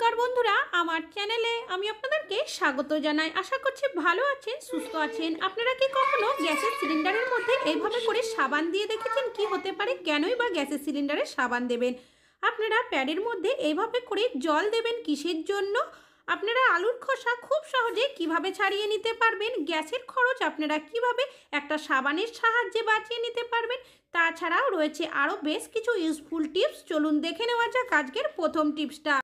নমস্কার বন্ধুরা, আমার চ্যানেলে আমি আপনাদেরকে স্বাগত জানাই। আশা করছি ভালো আছেন, সুস্থ আছেন। আপনারা কি কখনো গ্যাসের সিলিন্ডারের মধ্যে এইভাবে করে সাবান দিয়ে দেখেছেন? কি হতে পারে, কেনই বা গ্যাসের সিলিন্ডারে সাবান দেবেন? আপনারা প্যাডের মধ্যে এইভাবে করে জল দেবেন কিসের জন্য? আপনারা আলুর খোসা খুব সহজে কিভাবে ছাড়িয়ে নিতে পারবেন? গ্যাসের খরচ আপনারা কিভাবে একটা সাবানের সাহায্যে বাঁচিয়ে নিতে পারবেন? তাছাড়াও রয়েছে আরও বেশ কিছু ইউজফুল টিপস। চলুন দেখে নেওয়া যাক আজকের প্রথম টিপসটা।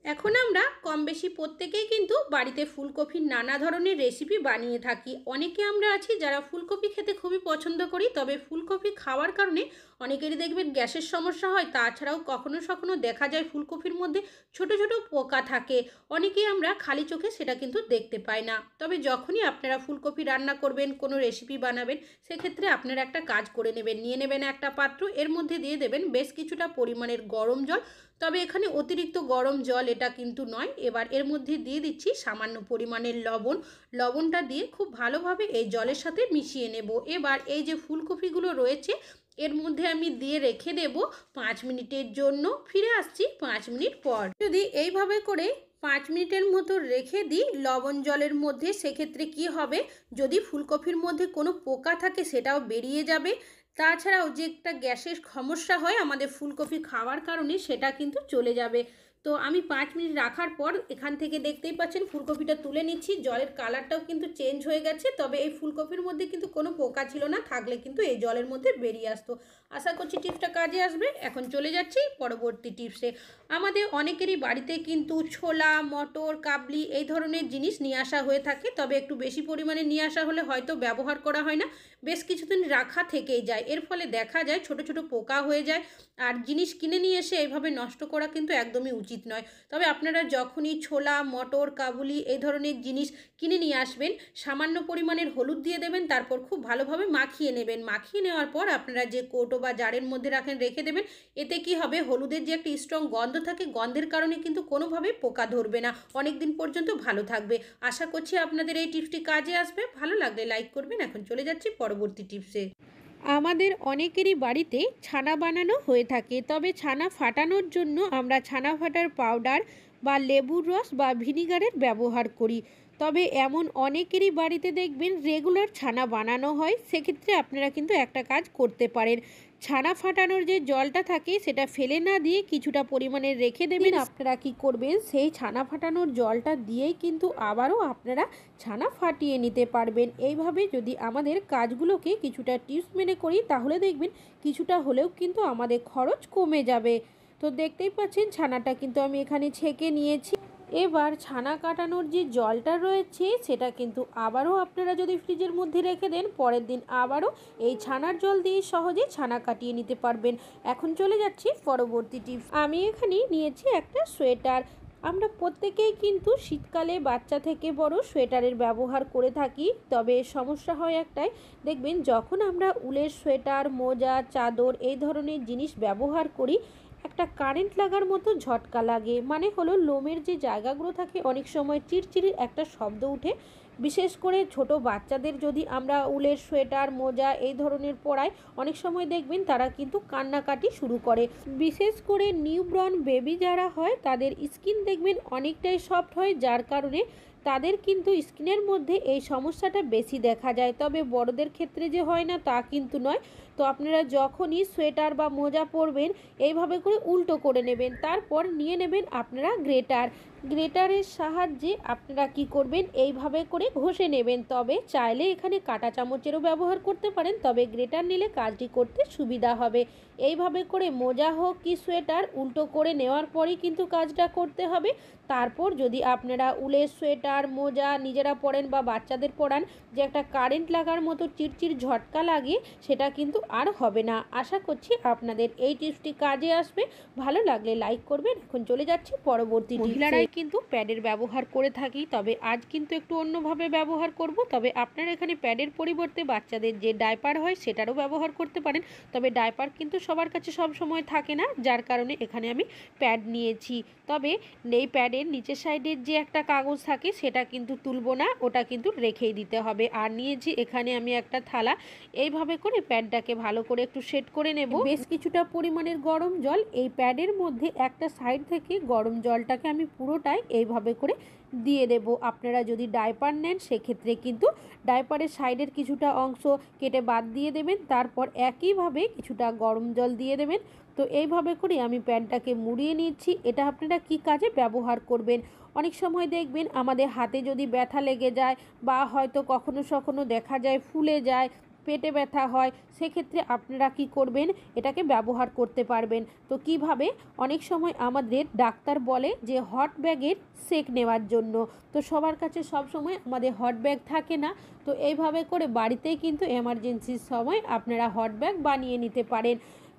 এখন আমরা কম বেশি প্রত্যেকেই কিন্তু বাড়িতে ফুলকপির নানা ধরনের রেসিপি বানিয়ে থাকি। অনেকে আমরা আছি যারা ফুলকপি খেতে খুবই পছন্দ করি, তবে ফুলকপি খাওয়ার কারণে অনেকেরই দেখবেন গ্যাসের সমস্যা হয়। তাছাড়াও কখনো কখনো দেখা যায় ফুলকপির মধ্যে ছোট ছোট পোকা থাকে। অনেকেই আমরা খালি চোখে সেটা কিন্তু দেখতে পাই না। তবে যখনই আপনারা ফুলকপি রান্না করবেন, কোনো রেসিপি বানাবেন, সেক্ষেত্রে আপনারা একটা কাজ করে নেবেন। নিয়ে নেবেন একটা পাত্র, এর মধ্যে দিয়ে দেবেন বেশ কিছুটা পরিমাণের গরম জল। তবে এখানে অতিরিক্ত গরম জল এটা কিন্তু নয়। এবার এর মধ্যে দিয়ে দিচ্ছি সামান্য পরিমাণের লবণ। লবণটা দিয়ে খুব ভালোভাবে এই জলের সাথে মিশিয়ে নেব। এবার এই যে ফুলকপিগুলো রয়েছে এর মধ্যে আমি দিয়ে রেখে দেব 5 মিনিটের জন্য। ফিরে আসছি 5 মিনিট পর। যদি এইভাবে করে 5 মিনিটের মতো রেখে দিই লবণ জলের মধ্যে, সেক্ষেত্রে কি হবে, যদি ফুলকপির মধ্যে কোনো পোকা থাকে সেটাও বেরিয়ে যাবে। তাছাড়াও যে একটা গ্যাসের সমস্যা হয় আমাদের ফুলকপি খাওয়ার কারণে, সেটা কিন্তু চলে যাবে। তো আমি 5 মিনিট রাখার পর এখান থেকে দেখতেই পাচ্ছেন ফুলকপিটা তুলে নিচ্ছি। জলের কালারটাও কিন্তু চেঞ্জ হয়ে গেছে। তবে এই ফুলকপির মধ্যে কিন্তু কোনো পোকা ছিল না, থাকলে কিন্তু এই জলের মধ্যে বেরিয়ে আসতো। আশা করছি টিপসটা কাজে আসবে। এখন চলে যাচ্ছি পরবর্তী টিপসে। আমাদের অনেকেরই বাড়িতে কিন্তু ছোলা, মটর, কাবলি এই ধরনের জিনিস নিয়ে আসা হয়ে থাকে। তবে একটু বেশি পরিমাণে নিয়ে আসা হলে হয়তো ব্যবহার করা হয় না, বেশ কিছুদিন রাখা থেকেই যায়। এর ফলে দেখা যায় ছোট ছোট পোকা হয়ে যায়। আর জিনিস কিনে নিয়ে এসে এইভাবে নষ্ট করা কিন্তু একদমই উচিত নয়। তবে আপনারা যখনই ছোলা, মটর, কাবুলি এই ধরনের জিনিস কিনে নিয়ে আসবেন, সামান্য পরিমাণের হলুদ দিয়ে দেবেন। তারপর খুব ভালোভাবে মাখিয়ে নেবেন। মাখিয়ে নেওয়ার পর আপনারা যে কৌটো বা জারের মধ্যে রেখে দেবেন। এতে কি হবে, হলুদের যে একটা স্ট্রং গন্ধ থাকে, গন্ধের কারণে কিন্তু কোনোভাবেই পোকা ধরবে না, অনেক দিন পর্যন্ত ভালো থাকবে। আশা করছি আপনাদের এই টিপসটি কাজে আসবে। ভালো লাগলে লাইক করবেন। এখন চলে যাচ্ছি পরবর্তী টিপসে। আমাদের অনেকেরই বাড়িতে ছানা বানানো হয়ে থাকে। তবে ছানা ফাটানোর জন্য আমরা ছানা ফাটার পাউডার বা লেবুর রস বা ভিনিগারের ব্যবহার করি। তবে এমন অনেকেরই বাড়িতে দেখবেন রেগুলার ছানা বানানো হয়। সেক্ষেত্রে আপনারা কিন্তু একটা কাজ করতে পারেন। ছানা ফাটানোর যে জলটা থাকে সেটা ফেলে না দিয়ে কিছুটা পরিমাণে রেখে দেবেন। আপনারা কি করবেন, সেই ছানা ফাটানোর জলটা দিয়েই কিন্তু আবারও আপনারা ছানা ফাটিয়ে নিতে পারবেন। এইভাবে যদি আমাদের কাজগুলোকে কিছুটা টিপস মেনে করি, তাহলে দেখবেন কিছুটা হলেও কিন্তু আমাদের খরচ কমে যাবে। তো দেখতেই পাচ্ছেন ছানাটা কিন্তু আমি এখানে ছেঁকে নিয়েছি। এবার ছানা কাটানোর যে জলটা রয়েছে সেটা কিন্তু আবারও আপনারা যদি ফ্রিজের মধ্যে রেখে দেন, পরের দিন আবারও এই ছানার জল দিয়ে সহজে ছানা কাটিয়ে নিতে পারবেন। এখন চলে যাচ্ছি পরবর্তী টিপস। আমি এখানে নিয়েছি একটা সোয়েটার। আমরা প্রত্যেকেই কিন্তু শীতকালে বাচ্চা থেকে বড় সোয়েটারের ব্যবহার করে থাকি। তবে সমস্যা হয় একটাই, দেখবেন যখন আমরা উলের সোয়েটার, মোজা, চাদর এই ধরনের জিনিস ব্যবহার করি, একটা কারেন্ট লাগার মতো ঝটকা লাগে। মানে হলো লোমের যে জায়গাগুলো থাকে অনেক সময় চিরচিরির একটা শব্দ উঠে। বিশেষ করে ছোট বাচ্চাদের যদি আমরা উলের সোয়েটার, মোজা এই ধরনের পরাই, অনেক সময় দেখবেন তারা কিন্তু কান্নাকাটি শুরু করে। বিশেষ করে নিউবর্ন বেবি যারা হয় তাদের স্কিন দেখবেন অনেকটাই সফট হয়, যার কারণে তাদের কিন্তু স্কিনের মধ্যে এই সমস্যাটা বেশি দেখা যায়। তবে বড়দের ক্ষেত্রে যে হয় না তা কিন্তু নয়। তো আপনারা যখনই সোয়েটার বা মোজা পরবেন, এইভাবে করে উল্টো করে নেবেন। তারপর নিয়ে নেবেন আপনারা গ্রেটারের সাহায্যে আপনারা কি করবেন, এইভাবে করে ঘষে নেবেন। তবে চাইলে এখানে কাঁটা চামচেরও ব্যবহার করতে পারেন, তবে গ্রেটার নিলে কাজটি করতে সুবিধা হবে। এইভাবে করে মোজা হোক কি সোয়েটার উল্টো করে নেওয়ার পরেই কিন্তু কাজটা করতে হবে। তারপর যদি আপনারা উলের সোয়েটার, মোজা নিজেরা পরেন বা বাচ্চাদের পরান, যে একটা কারেন্ট লাগার মতো চিরচির ঝটকা লাগে, সেটা কিন্তু আর হবে না। আশা করছি আপনাদের এই টিপসটি কাজে আসবে। ভালো লাগলে লাইক করবেন। এখন চলে যাচ্ছি পরবর্তী। মহিলারাই কিন্তু প্যাডের ব্যবহার করে থাকি, তবে আজ কিন্তু একটু অন্যভাবে ব্যবহার করব। তবে আপনারা এখানে প্যাডের পরিবর্তে বাচ্চাদের যে ডাইপার হয় সেটারও ব্যবহার করতে পারেন। তবে ডাইপার কিন্তু সবার কাছে সব সময় থাকে না, যার কারণে এখানে আমি প্যাড নিয়েছি। তবে এই প্যাডের নিচের সাইডের যে একটা কাগজ থাকে সেটা কিন্তু তুলবো না, ওটা কিন্তু রেখেই দিতে হবে। আর নিয়েছি এখানে আমি একটা থালা, এইভাবে করে প্যাডটাকে ভালো করে একটু সেট করে নেব। বেশ কিছুটা পরিমাণের গরম জল এই প্যাডের মধ্যে একটা সাইড থেকে গরম জলটাকে আমি পুরোটাই এইভাবে করে দিয়ে দেব। আপনারা যদি ডাইপার নেন সেক্ষেত্রে কিন্তু ডাইপারের সাইডের কিছুটা অংশ কেটে বাদ দিয়ে দেবেন, তারপর একইভাবে কিছুটা গরম জল দিয়ে দেবেন। তো এইভাবে করে আমি প্যানটাকে মুড়িয়ে নিচ্ছি। এটা আপনারা কি কাজে ব্যবহার করবেন? অনেক সময় দেখবেন আমাদের হাতে যদি ব্যথা লেগে যায় বা হয়তো কখনো কখনো দেখা যায় ফুলে যায়, পেটে ব্যথা হয়, সেক্ষেত্রে আপনারা কি করবেন, এটাকে ব্যবহার করতে পারবেন। তো কিভাবে? অনেক সময় আমাদের ডাক্তার বলে যে হট ব্যাগের সেক নেওয়ার জন্য, তো সবার কাছে সব সময় আমাদের হট ব্যাগ থাকে না। তো এইভাবে করে বাড়িতেই কিন্তু এমার্জেন্সির সময় আপনারা হট ব্যাগ বানিয়ে নিতে পারেন।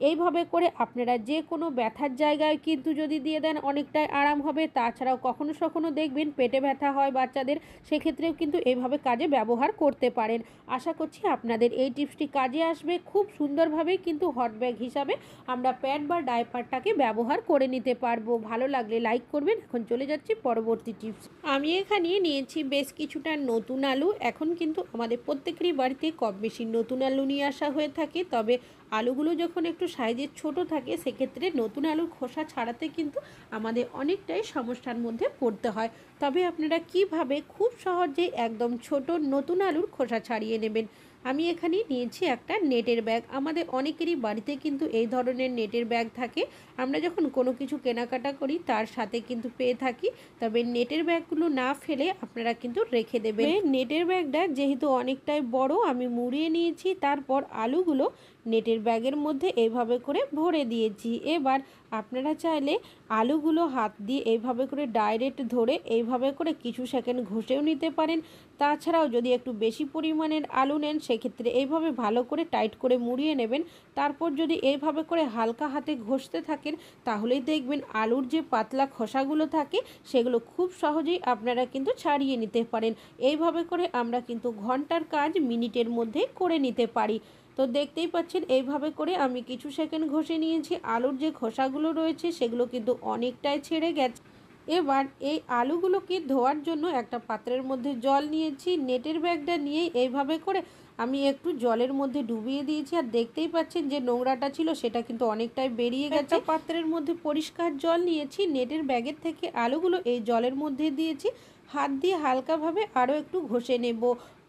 এইভাবে করে আপনারা যে কোনো ব্যথার জায়গায় কিন্তু যদি দিয়ে দেন অনেকটাই আরাম হবে। তাছাড়াও কখনো কখনো দেখবেন পেটে ব্যথা হয় বাচ্চাদের, সেক্ষেত্রেও কিন্তু এইভাবে কাজে ব্যবহার করতে পারেন। আশা করছি আপনাদের এই টিপসটি কাজে আসবে। খুব সুন্দরভাবেই কিন্তু হট ব্যাগ হিসাবে আমরা প্যাড বা ডাইপারটাকে ব্যবহার করে নিতে পারবো। ভালো লাগলে লাইক করবেন। এখন চলে যাচ্ছি পরবর্তী টিপস। আমি এখানে নিয়েছি বেশ কিছুটা নতুন আলু। এখন কিন্তু আমাদের প্রত্যেকেরই বাড়িতে কম বেশি নতুন আলু নিয়ে আসা হয়ে থাকে, তবে আলুগুলো যখন একটু সাইজের ছোট থাকে সেক্ষেত্রে নতুন আলুর খোসা ছাড়াতে কিন্তু আমাদের অনেকটাই সমস্যার মধ্যে পড়তে হয়। তবে আপনারা কিভাবে খুব সহজেই একদম ছোট নতুন আলুর খোসা ছাড়িয়ে নেবেন? আমি এখানে নিয়েছি একটা নেটের ব্যাগ। আমাদের অনেকেরই বাড়িতে কিন্তু এই ধরনের নেটের ব্যাগ থাকে। আমরা যখন কোনো কিছু কেনাকাটা করি তার সাথে কিন্তু পেয়ে থাকি। তবে নেটের ব্যাগগুলো না ফেলে আপনারা কিন্তু রেখে দেবেন। নেটের ব্যাগটা যেহেতু অনেকটাই বড়, আমি মুড়িয়ে নিয়েছি, তারপর আলুগুলো নেটের ব্যাগের মধ্যে এইভাবে করে ভরে দিয়েছি। এবার আপনারা চাইলে আলুগুলো হাত দিয়ে এইভাবে করে ডাইরেক্ট ধরে এইভাবে করে কিছু সেকেন্ড ঘষেও নিতে পারেন। তাছাড়াও যদি একটু বেশি পরিমাণের আলু নেন সেক্ষেত্রে এইভাবে ভালো করে টাইট করে মুড়িয়ে নেবেন। তারপর যদি এইভাবে করে হালকা হাতে ঘষতে থাকেন তাহলেই দেখবেন আলুর যে পাতলা খোসাগুলো থাকে সেগুলো খুব সহজেই আপনারা কিন্তু ছাড়িয়ে নিতে পারেন। এইভাবে করে আমরা কিন্তু ঘন্টার কাজ মিনিটের মধ্যে করে নিতে পারি। তো দেখতেই পাচ্ছেন এইভাবে করে আমি কিছু সেকেন্ড ঘষে নিয়েছি। আলুর যে খোসাগুলো রয়েছে সেগুলো কিন্তু অনেকটাই ছেড়ে গেছে। এবার এই আলুগুলোকে ধোয়ার জন্য একটা পাত্রের মধ্যে জল নিয়েছি। নেটের ব্যাগটা নিয়ে এইভাবে করে আমি একটু জলের মধ্যে ডুবিয়ে দিয়েছি, আর দেখতেই পাচ্ছেন যে নোংরাটা ছিল সেটা কিন্তু অনেকটাই বেরিয়ে গেছে। পাত্রের মধ্যে পরিষ্কার জল নিয়েছি, নেটের ব্যাগের থেকে আলুগুলো এই জলের মধ্যে দিয়েছি, হাত দিয়ে হালকাভাবে আরও একটু ঘষে নেব।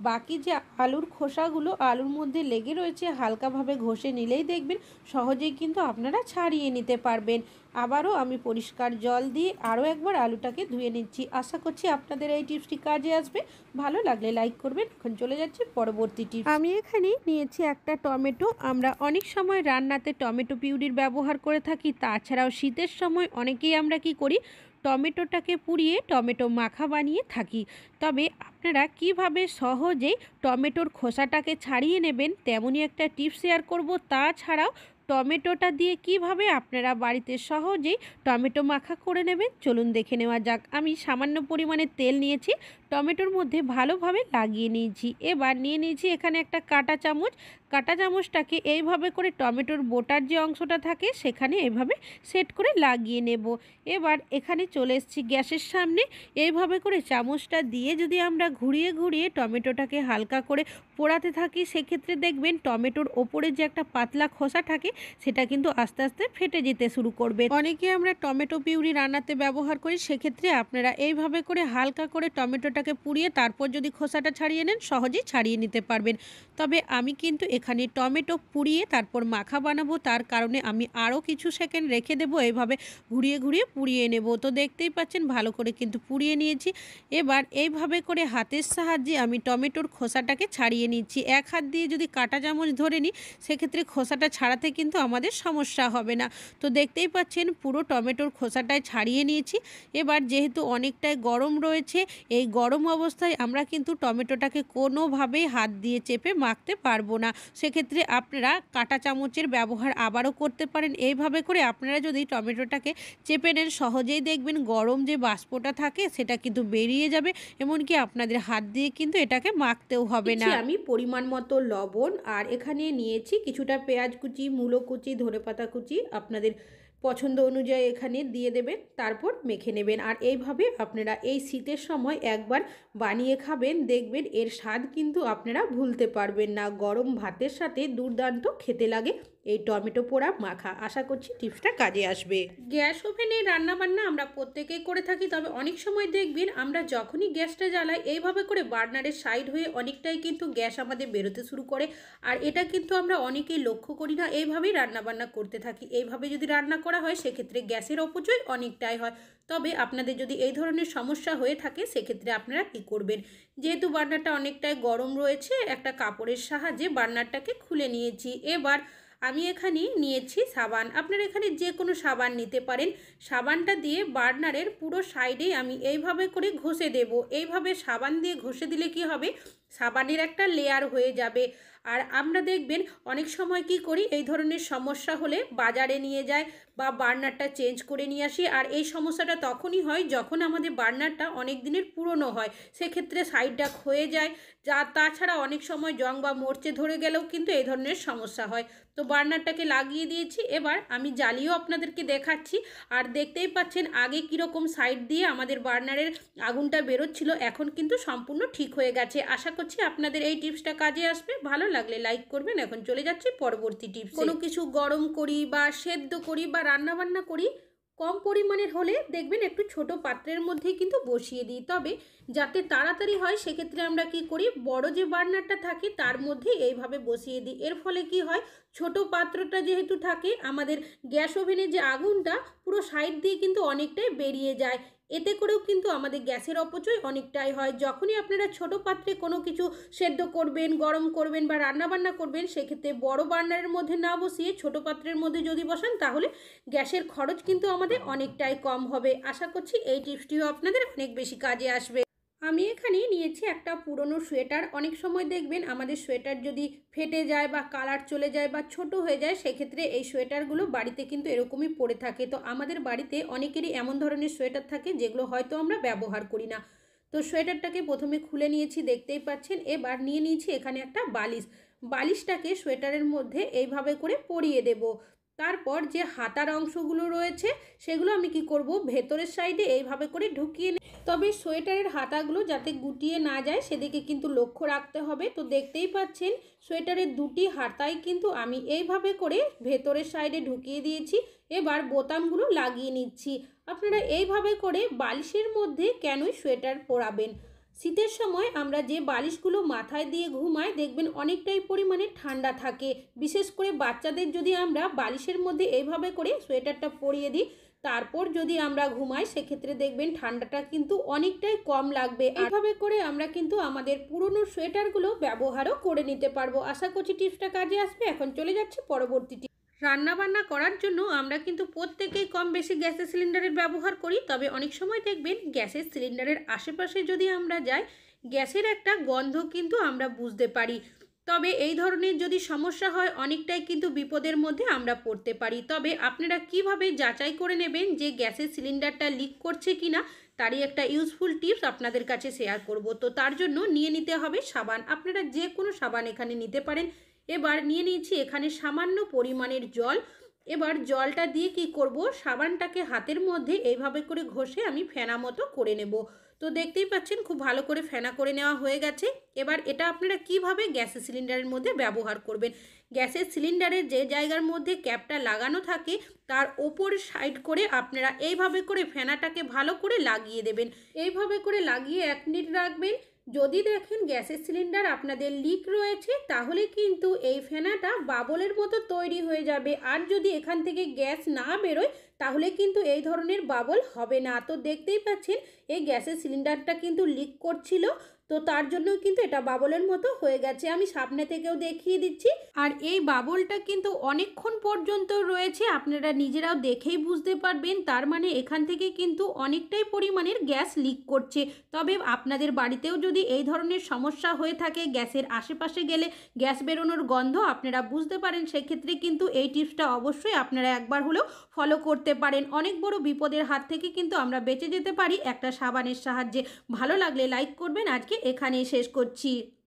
বাকি যে আলুর খোসাগুলো আলুর মধ্যে লেগে রয়েছে হালকাভাবে ঘষে নিলেই দেখবেন সহজেই কিন্তু আপনারা ছাড়িয়ে নিতে পারবেন। আবারও আমি পরিষ্কার জল দিয়ে আরও একবার আলুটাকে ধুয়ে নিচ্ছি। আশা করছি আপনাদের এই টিপসটি কাজে আসবে। ভালো লাগলে লাইক করবেন। এখন চলে যাচ্ছি পরবর্তী টিপস। আমি এখানে নিয়েছি একটা টমেটো। আমরা অনেক সময় রান্নাতে টমেটো পিউরির ব্যবহার করে থাকি। তাছাড়াও শীতের সময় অনেকেই আমরা কি করি, টমেটোটাকে পুড়িয়ে টমেটো মাখা বানিয়ে থাকি। তবে আপনারা কিভাবে সহজেই টমেটোর খোসাটাকে ছাড়িয়ে নেবেন তেমনই একটা টিপস শেয়ার করব। তাছাড়াও টমেটোটা দিয়ে কিভাবে আপনারা বাড়িতে সহজেই টমেটো মাখা করে নেবেন চলুন দেখে নেওয়া যাক। আমি সামান্য পরিমাণে তেল নিয়েছি, টমেটোর মধ্যে ভালোভাবে লাগিয়ে নিয়েছি। এবার নিয়ে নিয়েছি এখানে একটা কাঁটা চামচ। কাঁটা চামচটাকে এইভাবে করে টমেটোর বোটার যে অংশটা থাকে সেখানে এইভাবে সেট করে লাগিয়ে নেব। এবার এখানে চলে এসেছি গ্যাসের সামনে। এইভাবে করে চামচটা দিয়ে যদি আমরা ঘুরিয়ে ঘুরিয়ে টমেটোটাকে হালকা করে পোড়াতে থাকি সেক্ষেত্রে দেখবেন টমেটোর ওপরে যে একটা পাতলা খোসা থাকে সেটা কিন্তু আস্তে আস্তে ফেটে যেতে শুরু করবে। অনেকে আমরা টমেটো পিউরি রান্নাতে ব্যবহার করি, সেক্ষেত্রে আপনারা এইভাবে করে হালকা করে টমেটোটাকে পুড়িয়ে তারপর যদি খোসাটা ছাড়িয়ে নেন সহজেই ছাড়িয়ে নিতে পারবেন। তবে আমি কিন্তু এখানে টমেটো পুড়িয়ে তারপর মাখা বানাবো, তার কারণে আমি আরও কিছু সেকেন্ড রেখে দেবো, এইভাবে ঘুরিয়ে ঘুরিয়ে পুড়িয়ে নেব। তো দেখতেই পাচ্ছেন ভালো করে কিন্তু পুড়িয়ে নিয়েছি। এবার এইভাবে করে হাতের সাহায্যে আমি টমেটোর খোসাটাকে ছাড়িয়ে নিচ্ছি। এক হাত দিয়ে যদি কাঁটা চামচ ধরে নিই সেক্ষেত্রে খোসাটা ছাড়াতে কিন্তু আমাদের সমস্যা হবে না। তো দেখতেই পাচ্ছেন পুরো টমেটোর খোসাটাই ছাড়িয়ে নিয়েছি। এবার যেহেতু অনেকটাই গরম রয়েছে, এই গরম অবস্থায় আমরা কিন্তু টমেটোটাকে কোনোভাবেই হাত দিয়ে চেপে মাখতে পারবো না। সেক্ষেত্রে আপনারা কাঁটা চামচের ব্যবহার আবারও করতে পারেন। এইভাবে করে আপনারা যদি টমেটোটাকে চেপে নেন সহজেই দেখবেন গরম যে বাষ্পটা থাকে সেটা কিন্তু বেরিয়ে যাবে, এমনকি আপনাদের হাত দিয়ে কিন্তু এটাকে মাখতেও হবে না। আমি পরিমাণ মতো লবণ আর এখানে নিয়েছি কিছুটা পেঁয়াজ কুচি, মূলো কুচি, ধনেপাতা কুচি। আপনাদের পছন্দ অনুযায়ী এখানে দিয়ে দেবেন, তারপর মেখে নেবেন। আর এইভাবে আপনারা এই শীতের সময় একবার বানিয়ে খাবেন, দেখবেন এর স্বাদ কিন্তু আপনারা ভুলতে পারবেন না। গরম ভাতের সাথে দুর্দান্ত খেতে লাগে এই টমেটো পোড়া মাখা। আশা করছি টিপসটা কাজে আসবে। গ্যাস ওভেনে রান্নাবান্না আমরা প্রত্যেকেই করে থাকি, তবে অনেক সময় দেখবেন আমরা যখনই গ্যাসটা জ্বালাই এইভাবে করে বার্নারের সাইড হয়ে অনেকটাই কিন্তু গ্যাস আমাদের বেরোতে শুরু করে। আর এটা কিন্তু আমরা অনেকেই লক্ষ্য করি না, এইভাবেই রান্নাবান্না করতে থাকি। এইভাবে যদি রান্না করা হয় সেক্ষেত্রে গ্যাসের অপচয় অনেকটাই হয়। তবে আপনাদের যদি এই ধরনের সমস্যা হয়ে থাকে সেক্ষেত্রে আপনারা কী করবেন, যেহেতু বার্নারটা অনেকটাই গরম রয়েছে, একটা কাপড়ের সাহায্যে বার্নারটাকে খুলে নিয়েছি। এবার আমি এখানে নিয়েছি সাবান, আপনারা এখানে যে কোনো সাবান নিতে পারেন। সাবানটা দিয়ে বার্নারের পুরো সাইডেই আমি এইভাবে করে ঘষে দেব। এইভাবে সাবান দিয়ে ঘষে দিলে কি হবে, সাবানের একটা লেয়ার হয়ে যাবে। আর আমরা দেখবেন অনেক সময় কি করি, এই ধরনের সমস্যা হলে বাজারে নিয়ে যায় বা বার্নারটা চেঞ্জ করে নিয়ে আসি। আর এই সমস্যাটা তখনই হয় যখন আমাদের বার্নারটা অনেক দিনের পুরনো হয়, সেক্ষেত্রে সাইডটা ক্ষয়ে যায়। তাছাড়া অনেক সময় জং বা মরচে ধরে গেলেও কিন্তু এই ধরনের সমস্যা হয়। তো বার্নারটাকে লাগিয়ে দিয়েছি, এবার আমি জ্বালিয়েও আপনাদেরকে দেখাচ্ছি। আর দেখতেই পাচ্ছেন আগে কীরকম সাইড দিয়ে আমাদের বার্নারের আগুনটা বেরোচ্ছিল, এখন কিন্তু সম্পূর্ণ ঠিক হয়ে গেছে। আশা করছি আপনাদের এই টিপসটা কাজে আসবে। ভালো লাগলে লাইক করবেন। এখন চলে যাচ্ছি পরবর্তী টিপস। কোনো কিছু গরম করি বা সেদ্ধ করি বা রান্নাবান্না করি, কম পরিমাণের হলে দেখবেন একটু ছোট পাত্রের মধ্যেই কিন্তু বসিয়ে দিই, তবে যাতে তাড়াতাড়ি হয় সেক্ষেত্রে আমরা কি করি, বড় যে বার্নারটা থাকে তার মধ্যে এইভাবে বসিয়ে দিই। এর ফলে কি হয়, ছোট পাত্রটা যেহেতু থাকে আমাদের গ্যাস ওভেনের যে আগুনটা পুরো সাইড দিয়ে কিন্তু অনেকটাই বেরিয়ে যায়। এতে করেও কিন্তু আমাদের গ্যাসের অপচয় অনেকটাই হয়। যখনই আপনারা ছোট পাত্রে কোনো কিছু সেদ্ধ করবেন, গরম করবেন বা রান্নাবান্না করবেন, সেক্ষেত্রে বড় বার্নারের মধ্যে না বসিয়ে ছোট পাত্রের মধ্যে যদি বসান তাহলে গ্যাসের খরচ কিন্তু আমাদের অনেকটাই কম হবে। আশা করছি এই টিপসটিও আপনাদের অনেক বেশি কাজে আসবে। আমি এখানে নিয়েছি একটা পুরনো সোয়েটার। অনেক সময় দেখবেন আমাদের সোয়েটার যদি ফেটে যায় বা কালার চলে যায় বা ছোট হয়ে যায়, সেক্ষেত্রে এই সোয়েটারগুলো বাড়িতে কিন্তু এরকমই পড়ে থাকে। তো আমাদের বাড়িতে অনেকেরই এমন ধরনের সোয়েটার থাকে যেগুলো হয়তো আমরা ব্যবহার করি না। তো সোয়েটারটাকে প্রথমে খুলে নিয়েছি, দেখতেই পাচ্ছেন। এবার নিয়ে নিয়েছি এখানে একটা বালিশ। বালিশটাকে সোয়েটারের মধ্যে এইভাবে করে পরিয়ে দেব। তারপর যে হাতার অংশগুলো রয়েছে সেগুলো আমি কি করব, ভেতরের সাইডে এইভাবে করে ঢুকিয়ে তবে সোয়েটারের হাতাগুলো যাতে গুটিয়ে না যায় সেদিকে কিন্তু লক্ষ্য রাখতে হবে। তো দেখতেই পাচ্ছেন সোয়েটারের দুটি হাতাই কিন্তু আমি এইভাবে করে ভেতরের সাইডে ঢুকিয়ে দিয়েছি। এবার বোতামগুলো লাগিয়ে নিচ্ছি। আপনারা এইভাবে করে বালিশের মধ্যে কেনই সোয়েটার পরাবেন, শীতের সময় আমরা যে বালিশগুলো মাথায় দিয়ে ঘুমাই দেখবেন অনেকটাই পরিমাণে ঠান্ডা থাকে। বিশেষ করে বাচ্চাদের যদি আমরা বালিশের মধ্যে এইভাবে করে সোয়েটারটা পরিয়ে দিই, তারপর যদি আমরা ঘুমাই সেক্ষেত্রে দেখবেন ঠান্ডাটা কিন্তু অনেকটাই কম লাগবে। এইভাবে করে আমরা কিন্তু আমাদের পুরনো সোয়েটারগুলো ব্যবহারও করে নিতে পারবো। আশা করছি টিপসটা কাজে আসবে। এখন চলে যাচ্ছি পরবর্তী টিপস। রান্নাবান্না করার জন্য আমরা কিন্তু প্রত্যেকেই কম বেশি গ্যাসের সিলিন্ডারের ব্যবহার করি, তবে অনেক সময় দেখবেন গ্যাসের সিলিন্ডারের আশেপাশে যদি আমরা যাই গ্যাসের একটা গন্ধ কিন্তু আমরা বুঝতে পারি। তবে এই ধরনের যদি সমস্যা হয় অনেকটাই কিন্তু বিপদের মধ্যে আমরা পড়তে পারি। তবে আপনারা কিভাবে যাচাই করে নেবেন যে গ্যাসের সিলিন্ডারটা লিক করছে কিনা, তারই একটা ইউজফুল টিপস আপনাদের কাছে শেয়ার করব। তো তার জন্য নিয়ে নিতে হবে সাবান। আপনারা যে কোনো সাবান এখানে নিতে পারেন। এবার নিয়ে নিয়েছি এখানে সামান্য পরিমাণের জল। এবার জলটা দিয়ে কি করব, সাবানটাকে হাতের মধ্যে এইভাবে করে ঘষে আমি ফেনা মতো করে নেব। তো দেখতেই পাচ্ছেন খুব ভালো করে ফেনা করে নেওয়া হয়ে গেছে। এবার এটা আপনারা কিভাবে গ্যাসের সিলিন্ডারের মধ্যে ব্যবহার করবেন, গ্যাসের সিলিন্ডারের যে জায়গার মধ্যে ক্যাপটা লাগানো থাকে তার ওপর সাইড করে আপনারা এইভাবে করে ফেনাটাকে ভালো করে লাগিয়ে দেবেন। এইভাবে করে লাগিয়ে 1 মিনিট রাখবেন। যদি দেখেন গ্যাসের সিলিন্ডার আপনাদের লিক রয়েছে তাহলে কিন্তু এই ফেনাটা বাবলের মতো তৈরি হয়ে যাবে। আর যদি এখান থেকে গ্যাস না বেরোয় তাহলে কিন্তু এই ধরনের বাবল হবে না। তো দেখতেই পাচ্ছেন এই গ্যাসের সিলিন্ডারটা কিন্তু লিক করছিল, তো তার জন্য কিন্তু এটা বাবলের মতো হয়ে গেছে। আমি সামনে থেকেও দেখিয়ে দিচ্ছি। আর এই বাবলটা কিন্তু অনেকক্ষণ পর্যন্ত রয়েছে, আপনারা নিজেরাও দেখেই বুঝতে পারবেন। তার মানে এখান থেকে কিন্তু অনেকটাই পরিমাণের গ্যাস লিক করছে। তবে আপনাদের বাড়িতেও যদি এই ধরনের সমস্যা হয়ে থাকে, গ্যাসের আশেপাশে গেলে গ্যাস বেরোনোর গন্ধ আপনারা বুঝতে পারেন, সেক্ষেত্রে কিন্তু এই টিপসটা অবশ্যই আপনারা একবার হলেও ফলো করতে পারেন। অনেক বড় বিপদের হাত থেকে কিন্তু আমরা বেঁচে যেতে পারি একটা সাবানের সাহায্যে। ভালো লাগলে লাইক করবেন। আজকে এখানেই শেষ করছি।